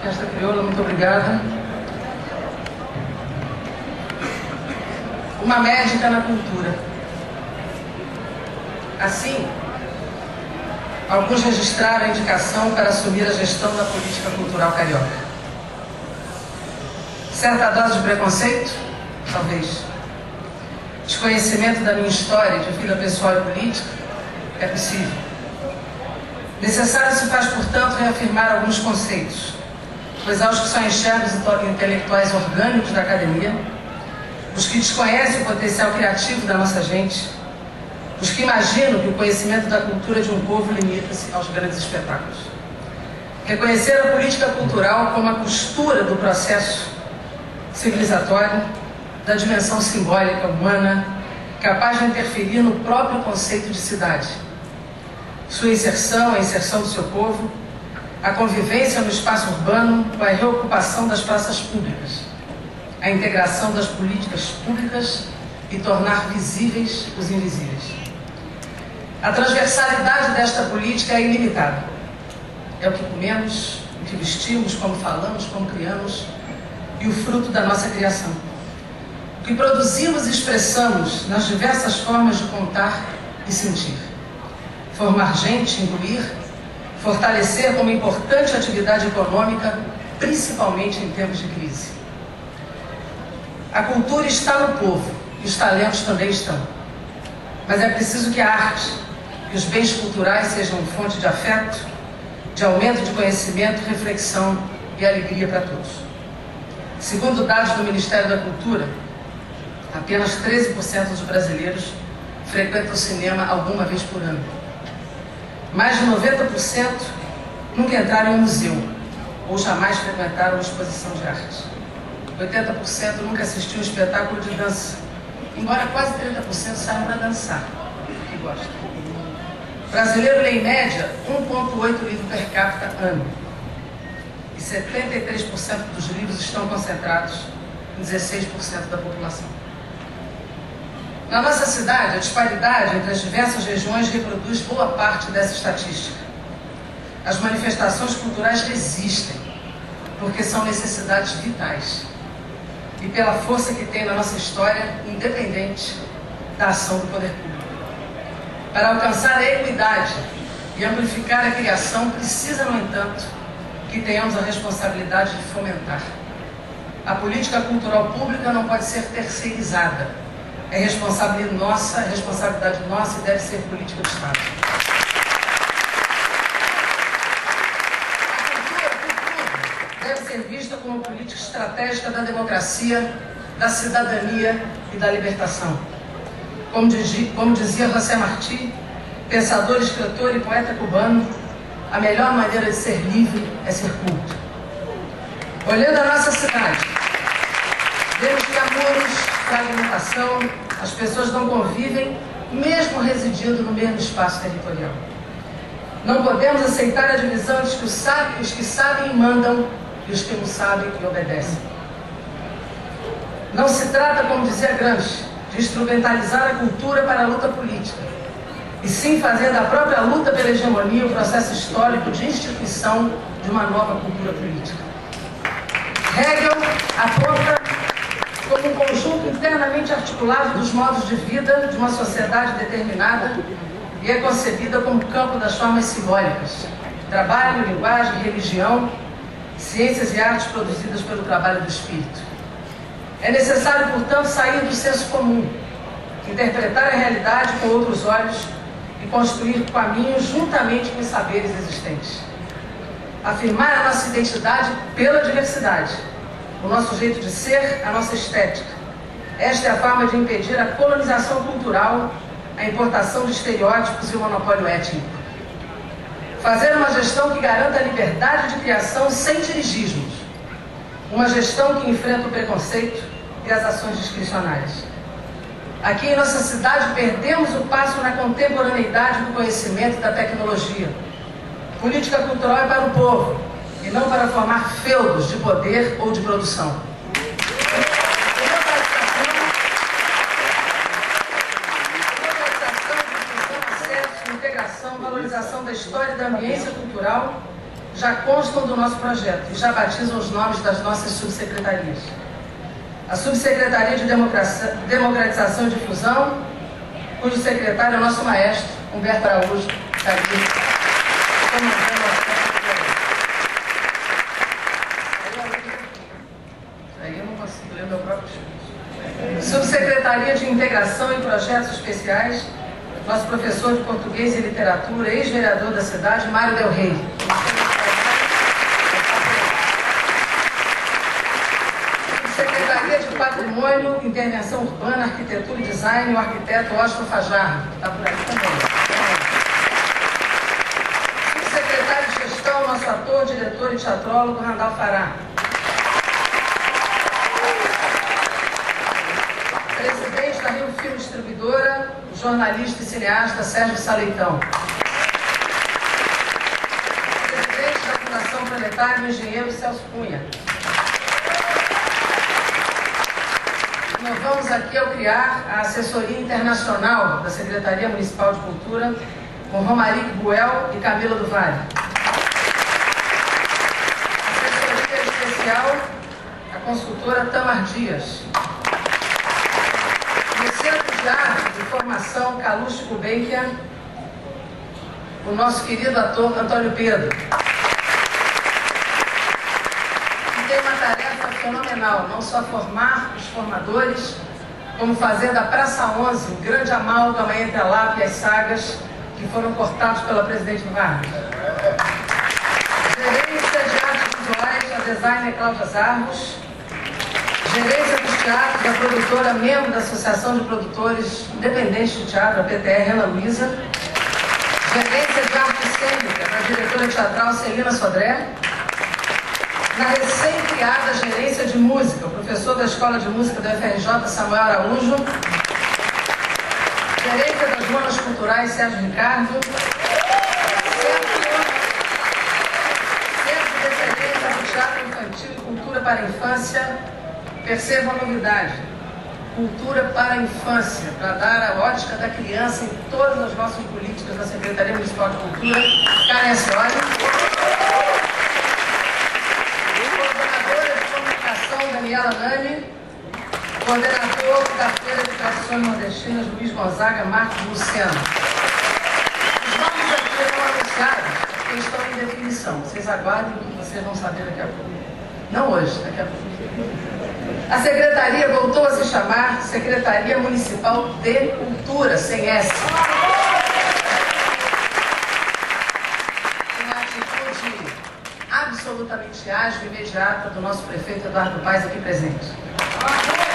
Orquestra Crioula, muito obrigada. Uma médica na cultura. Assim, alguns registraram a indicação para assumir a gestão da política cultural carioca. Certa dose de preconceito? Talvez. Desconhecimento da minha história de vida pessoal e política? É possível. Necessário se faz, portanto, reafirmar alguns conceitos, pois aos que só enxergam os intelectuais orgânicos da academia, os que desconhecem o potencial criativo da nossa gente, os que imaginam que o conhecimento da cultura de um povo limita-se aos grandes espetáculos. Reconhecer a política cultural como a costura do processo civilizatório, da dimensão simbólica humana, capaz de interferir no próprio conceito de cidade. Sua inserção, a inserção do seu povo, a convivência no espaço urbano com a reocupação das praças públicas, a integração das políticas públicas e tornar visíveis os invisíveis. A transversalidade desta política é ilimitada. É o que comemos, o que vestimos, como falamos, como criamos e o fruto da nossa criação. O que produzimos e expressamos nas diversas formas de contar e sentir. Formar gente, incluir, fortalecer como importante atividade econômica, principalmente em tempos de crise. A cultura está no povo e os talentos também estão. Mas é preciso que a arte e os bens culturais sejam fonte de afeto, de aumento de conhecimento, reflexão e alegria para todos. Segundo dados do Ministério da Cultura, apenas 13% dos brasileiros frequentam o cinema alguma vez por ano. Mais de 90% nunca entraram em um museu ou jamais frequentaram uma exposição de arte. 80% nunca assistiu um espetáculo de dança, embora quase 30% saiam para dançar, que gostam. O brasileiro lê em média 1,8 livros per capita ano. E 73% dos livros estão concentrados em 16% da população. Na nossa cidade, a disparidade entre as diversas regiões reproduz boa parte dessa estatística. As manifestações culturais resistem, porque são necessidades vitais. E pela força que tem na nossa história, independente da ação do poder público. Para alcançar a equidade e amplificar a criação, precisa, no entanto, que tenhamos a responsabilidade de fomentar. A política cultural pública não pode ser terceirizada. É responsabilidade nossa e deve ser política do Estado. A cultura deve ser vista como política estratégica da democracia, da cidadania e da libertação. Como dizia José Martí, pensador, escritor e poeta cubano, a melhor maneira de ser livre é ser culto. Olhando a nossa cidade, vemos que há muros, fragmentação, as pessoas não convivem, mesmo residindo no mesmo espaço territorial. Não podemos aceitar a divisão entre os que sabem e mandam e os que não sabem e obedecem. Não se trata, como dizia Gramsci, de instrumentalizar a cultura para a luta política, e sim fazer da própria luta pela hegemonia o processo histórico de instituição de uma nova cultura política. Hegel aponta como um conjunto internamente articulado dos modos de vida de uma sociedade determinada e é concebida como campo das formas simbólicas, trabalho, linguagem, religião, ciências e artes produzidas pelo trabalho do espírito. É necessário, portanto, sair do senso comum, interpretar a realidade com outros olhos e construir caminhos juntamente com os saberes existentes. Afirmar a nossa identidade pela diversidade, o nosso jeito de ser, a nossa estética. Esta é a forma de impedir a colonização cultural, a importação de estereótipos e o monopólio étnico. Fazer uma gestão que garanta a liberdade de criação sem dirigismos. Uma gestão que enfrenta o preconceito e as ações discricionárias. Aqui em nossa cidade perdemos o passo na contemporaneidade do conhecimento e da tecnologia. Política cultural é para o povo, e não para formar feudos de poder ou de produção. Acesso, integração, valorização da história e da ambiência cultural já constam do nosso projeto e já batizam os nomes das nossas subsecretarias. A Subsecretaria de Democratização e Difusão, cujo secretário é o nosso maestro, Humberto Araújo, que está aqui. Aí eu não consigo ler meu próprio discurso. Subsecretaria de Integração e Projetos Especiais, nosso professor de português e literatura, ex-vereador da cidade, Mário Del Rey. Secretaria de Patrimônio, Intervenção Urbana, Arquitetura e Design, o arquiteto Washington Fajardo, que está por aqui também. Subsecretário de Gestão, nosso ator, diretor e teatrólogo, Randall Fará. Presidente da Rio Filme Distribuidora, jornalista e cineasta Sérgio Saleitão. Presidente da Fundação Planetário, engenheiro Celso Cunha. Nós vamos aqui ao criar a assessoria internacional da Secretaria Municipal de Cultura, com Romaric Buell e Camila do Vale. Assessoria especial, a consultora Tamar Dias. No Centro de Arte de Formação Calouste Gulbenkian, o nosso querido ator Antônio Pedro. Tem uma tarefa fenomenal, não só formar os formadores, como fazer da Praça 11 um grande amálgama entre a Lapa e as sagas que foram cortados pela Presidente Vargas. Gerência de Artes Visuais, a designer Cláudia Zarmos. Gerência dos Teatros, a produtora, membro da Associação de Produtores Independentes de Teatro, a PTR, Ana Luísa. Gerência de Arte Cênica, da diretora teatral Celina Sodré. Na recém-criada Gerência de Música, o professor da Escola de Música da UFRJ, Samuel Araújo. Gerência das Zonas Culturais, Sérgio Ricardo. Centro de Excelência do Teatro Infantil e Cultura para a Infância. Percebam a novidade. Cultura para a Infância, para dar a ótica da criança em todas as nossas políticas da Secretaria Municipal de Cultura. Karen Ascioli. Daniela Nani, coordenador da Feira de Tradições Nordestinas, Luiz Gonzaga, Marcos Luciano. Os nomes aqui não anunciados, porque estão em definição. Vocês aguardem que vocês vão saber daqui a pouco. Não hoje, daqui a pouco. A Secretaria voltou a se chamar Secretaria Municipal de Cultura, sem S. Absolutamente ágil e imediata do nosso prefeito Eduardo Paes aqui presente.